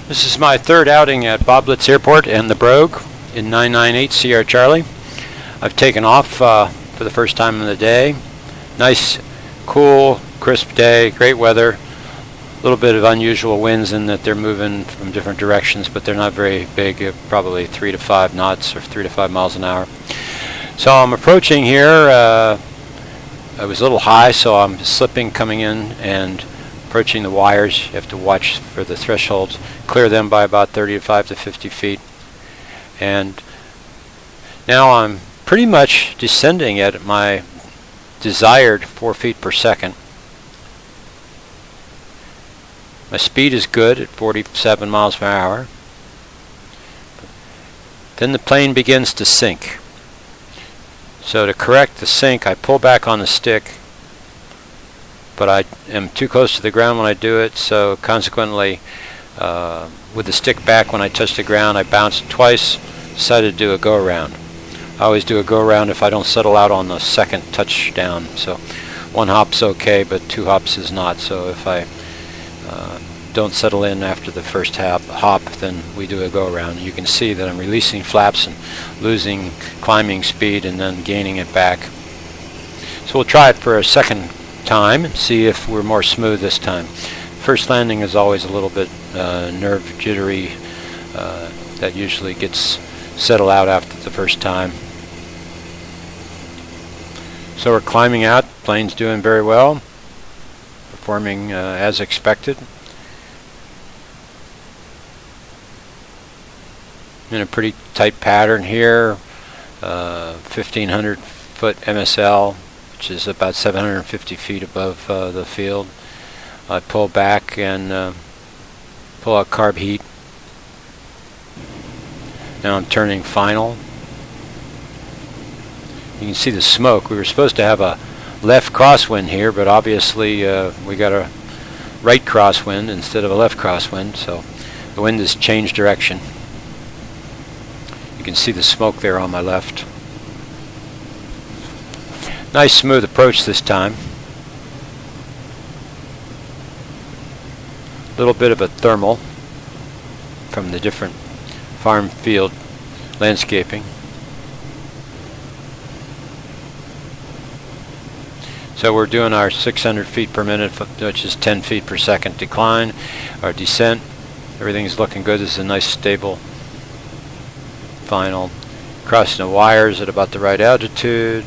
This is my third outing at Baublitz Airport and the Brogue in 998 Sierra Charlie. I've taken off for the first time of the day. Nice, cool, crisp day, great weather. A little bit of unusual winds in that they're moving from different directions, but they're not very big, probably 3 to 5 knots or 3 to 5 miles an hour. So I'm approaching here. I was a little high, so I'm slipping coming in and approaching the wires. You have to watch for the thresholds, clear them by about 35 to 50 feet. And now I'm pretty much descending at my desired 4 feet per second. My speed is good at 47 miles per hour. Then the plane begins to sink. So to correct the sink, I pull back on the stick, but I am too close to the ground when I do it, so consequently with the stick back when I touch the ground, I bounced twice, decided to do a go-around. I always do a go-around if I don't settle out on the second touchdown. So 1 hop's okay, but 2 hops is not. So if I don't settle in after the first hop, then we do a go-around. You can see that I'm releasing flaps and losing climbing speed and then gaining it back. So we'll try it for a second time and see if we're more smooth this time. First landing is always a little bit nerve jittery. That usually gets settled out after the first time. So we're climbing out. Plane's doing very well, performing as expected. In a pretty tight pattern here, 1,500 foot MSL, which is about 750 feet above the field. I pull back and pull out carb heat. Now I'm turning final. You can see the smoke. We were supposed to have a left crosswind here, but obviously we got a right crosswind instead of a left crosswind, so the wind has changed direction. You can see the smoke there on my left. Nice smooth approach this time. A little bit of a thermal from the different farm field landscaping. So we're doing our 600 feet per minute, which is 10 feet per second decline, our descent. Everything's looking good. This is a nice stable final. Crossing the wires at about the right altitude.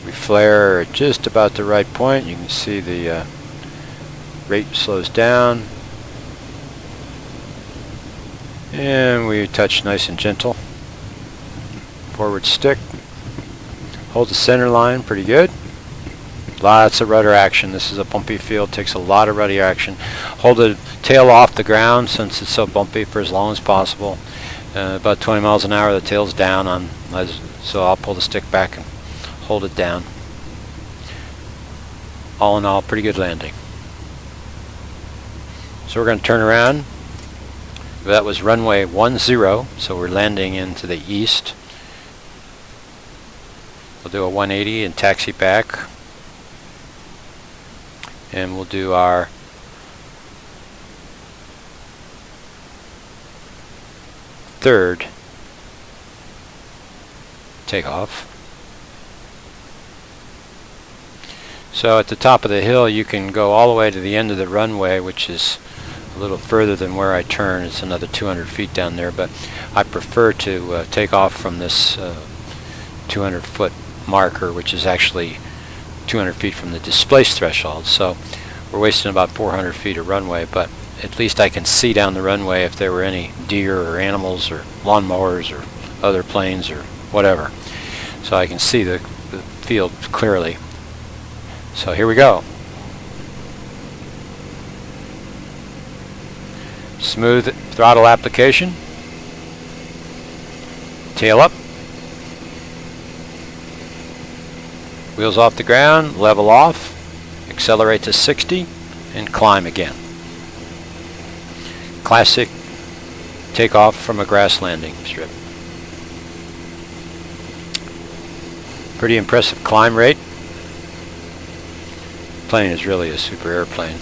We flare at just about the right point. You can see the rate slows down. And we touch nice and gentle. Forward stick. Hold the center line pretty good. Lots of rudder action. This is a bumpy field, takes a lot of rudder action. Hold the tail off the ground since it's so bumpy for as long as possible. About 20 miles an hour, the tail's down, so I'll pull the stick back and hold it down. All in all, pretty good landing. So we're going to turn around. That was runway 10, so we're landing into the east. We'll do a 180 and taxi back. And we'll do our third takeoff. So at the top of the hill, you can go all the way to the end of the runway, which is a little further than where I turn. It's another 200 feet down there, but I prefer to take off from this 200 foot marker, which is actually 200 feet from the displaced threshold. So we're wasting about 400 feet of runway, but at least I can see down the runway if there were any deer or animals or lawnmowers or other planes or whatever. So I can see the field clearly. So here we go. Smooth throttle application. Tail up. Wheels off the ground, level off, accelerate to 60, and climb again. Classic takeoff from a grass landing strip. Pretty impressive climb rate. Plane is really a super airplane.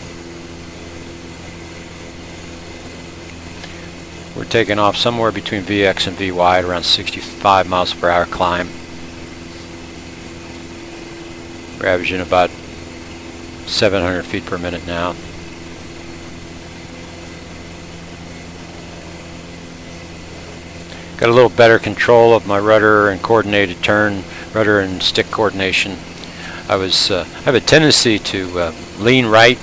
We're taking off somewhere between VX and VY at around 65 miles per hour climb. We're averaging about 700 feet per minute now. Got a little better control of my rudder and coordinated turn, rudder and stick coordination. I have a tendency to lean right,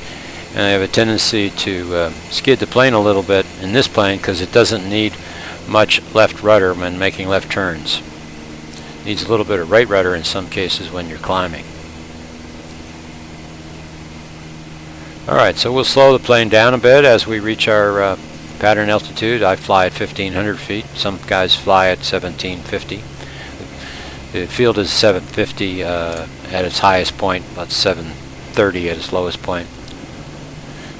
and I have a tendency to skid the plane a little bit in this plane because it doesn't need much left rudder when making left turns. It needs a little bit of right rudder in some cases when you're climbing. Alright, so we'll slow the plane down a bit as we reach our pattern altitude. I fly at 1,500 feet. Some guys fly at 1,750. The field is 750 at its highest point, about 730 at its lowest point.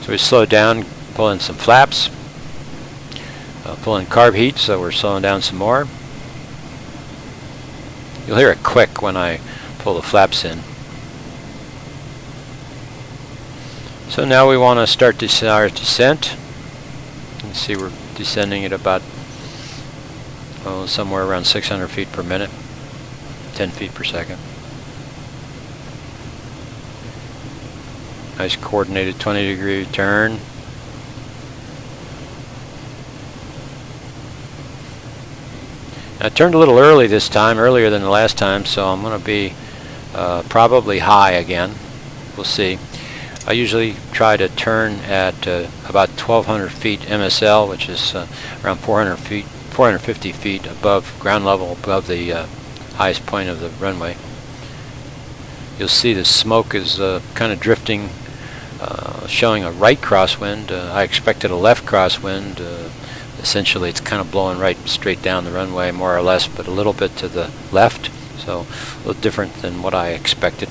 So we slow down, pull in some flaps, pull in carb heat, so we're slowing down some more. You'll hear it quick when I pull the flaps in. So now we want to start our descent. You can see we're descending at about somewhere around 600 feet per minute, 10 feet per second. Nice coordinated 20-degree turn. I turned a little early this time, earlier than the last time, so I'm going to be probably high again. We'll see. I usually try to turn at about 1,200 feet MSL, which is around 450 feet above ground level, above the highest point of the runway. You'll see the smoke is kind of drifting, showing a right crosswind. I expected a left crosswind. Essentially, it's kind of blowing right straight down the runway, more or less, but a little bit to the left, so a little different than what I expected.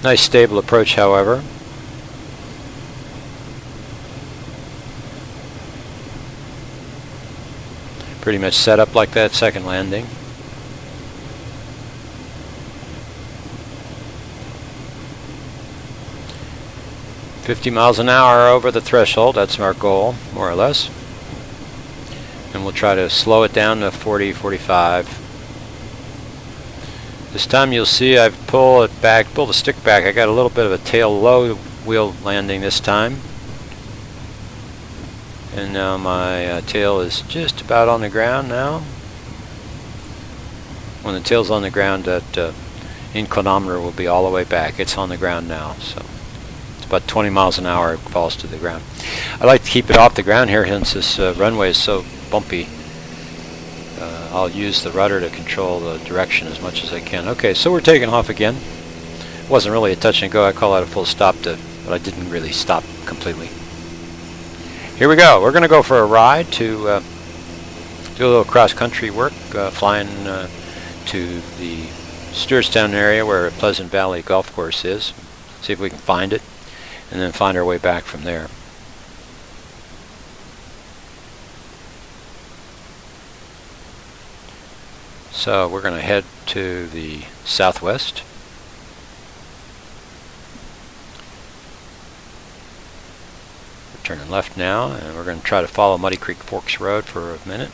Nice stable approach, however. Pretty much set up like that second landing. "50 miles an hour over the threshold," that's our goal, more or less. And we'll try to slow it down to 40, 45. This time you'll see I've pulled the stick back. I got a little bit of a tail low wheel landing this time. And now my tail is just about on the ground now. When the tail's on the ground, that inclinometer will be all the way back. It's on the ground now, so it's about 20 miles an hour it falls to the ground. I like to keep it off the ground here since this runway is so bumpy. I'll use the rudder to control the direction as much as I can. Okay, so we're taking off again. It wasn't really a touch and go. I call that a full stop, but I didn't really stop completely. Here we go. We're going to go for a ride to do a little cross-country work, flying to the Stewartstown area where Pleasant Valley Golf Course is. See if we can find it, and then find our way back from there. So we're going to head to the southwest. We're turning left now, and we're going to try to follow Muddy Creek Forks Road for a minute.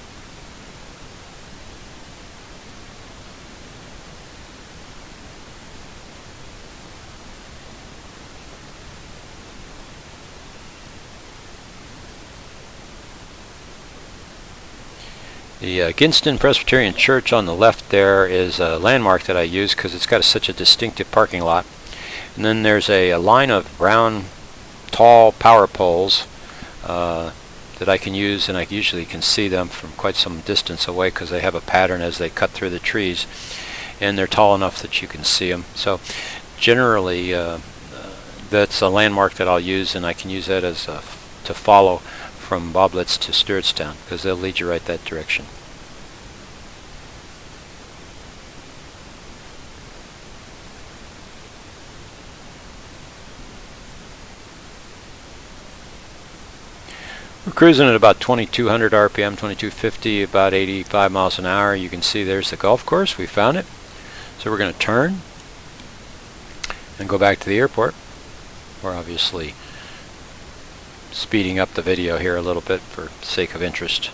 The Ginston Presbyterian Church on the left there is a landmark that I use because it's got such a distinctive parking lot. And then there's a line of brown, tall power poles that I can use, and I usually can see them from quite some distance away because they have a pattern as they cut through the trees, and they're tall enough that you can see them. So generally that's a landmark that I'll use, and I can use that as to follow from Baublitz to Stewartstown because they'll lead you right that direction. We're cruising at about 2200 RPM, 2250, about 85 miles an hour. You can see there's the golf course. We found it. So we're going to turn and go back to the airport. We're obviously speeding up the video here a little bit for sake of interest.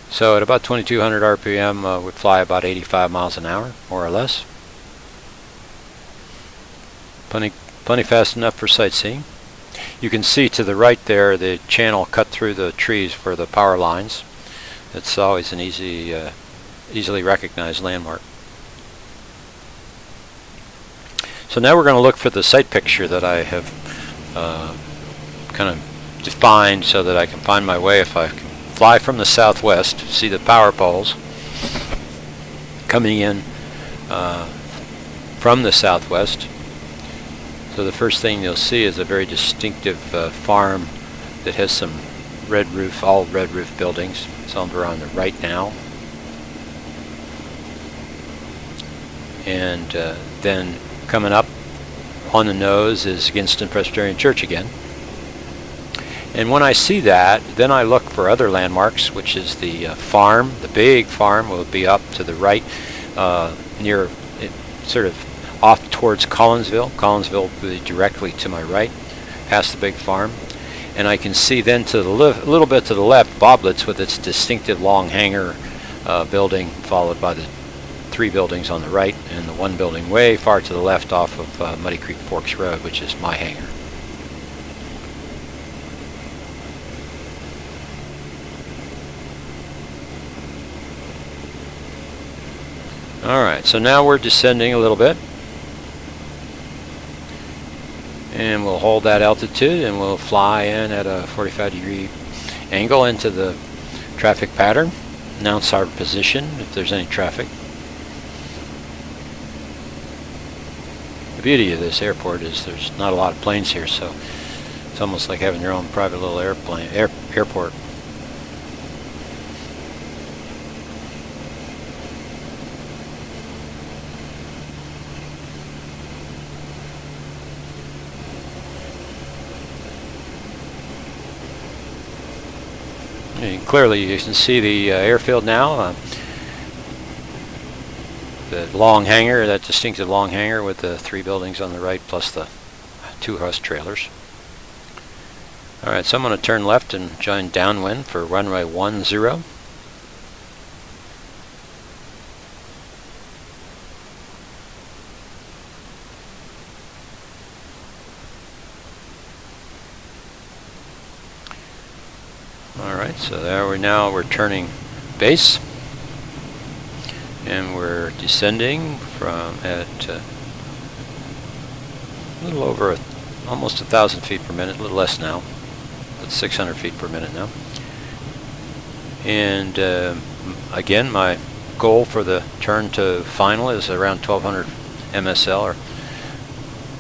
So at about 2200 RPM, we fly about 85 miles an hour, more or less. Plenty fast enough for sightseeing. You can see to the right there the channel cut through the trees for the power lines. It's always an easily recognized landmark. So now we're going to look for the sight picture that I have kind of defined so that I can find my way if I can fly from the southwest, see the power poles coming in from the southwest. So the first thing you'll see is a very distinctive farm that has some red roof, all red roof buildings. Some are on the right now. And then coming up on the nose is Ginston Presbyterian Church again. And when I see that, then I look for other landmarks, which is the farm. The big farm will be up to the right, near, sort of off towards Collinsville. Collinsville will be directly to my right, past the big farm. And I can see then to the a little bit to the left, Baublitz with its distinctive long hangar building, followed by the 3 buildings on the right, and the 1 building way far to the left off of Muddy Creek Forks Road, which is my hangar. Alright, so now we're descending a little bit. And we'll hold that altitude and we'll fly in at a 45-degree angle into the traffic pattern. Announce our position if there's any traffic. The beauty of this airport is there's not a lot of planes here, so it's almost like having your own private little airport. Clearly you can see the airfield now. The long hangar, that distinctive long hangar with the 3 buildings on the right plus the 2 horse trailers. Alright, so I'm going to turn left and join downwind for runway 10. Alright, so there we're turning base, and we're descending from at a little over almost 1,000 feet per minute, a little less now, but 600 feet per minute now. And again, my goal for the turn to final is around 1,200 MSL, or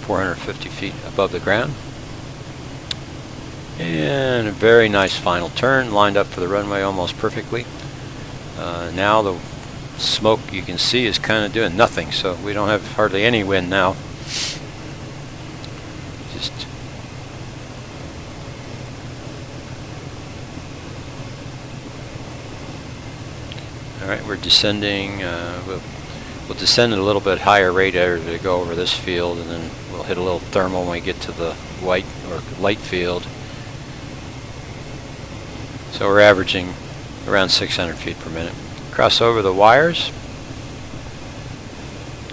450 feet above the ground. And a very nice final turn, lined up for the runway almost perfectly. Now the smoke you can see is kind of doing nothing, so we don't have hardly any wind now. Just alright, we're descending. We'll descend at a little bit higher rate to go over this field, and then we'll hit a little thermal when we get to the white or light field. So we're averaging around 600 feet per minute. Cross over the wires.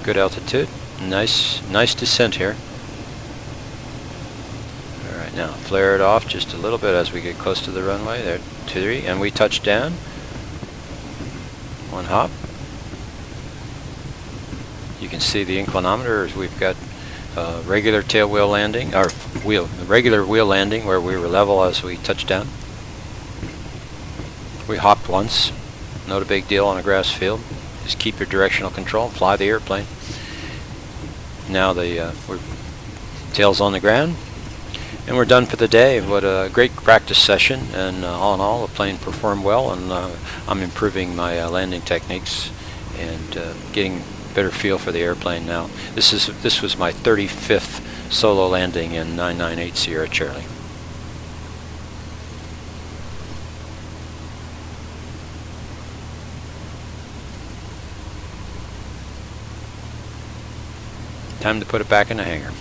Good altitude. Nice descent here. Alright, now flare it off just a little bit as we get close to the runway. There, 2, and we touch down. 1 hop. You can see the inclinometer as we've got regular tail wheel landing, or regular wheel landing where we were level as we touched down. We hopped once, not a big deal on a grass field. Just keep your directional control and fly the airplane. Now we're tails on the ground, and we're done for the day. What a great practice session, and all in all, the plane performed well, and I'm improving my landing techniques and getting better feel for the airplane now. This was my 35th solo landing in 998 Sierra Charlie. Time to put it back in the hangar.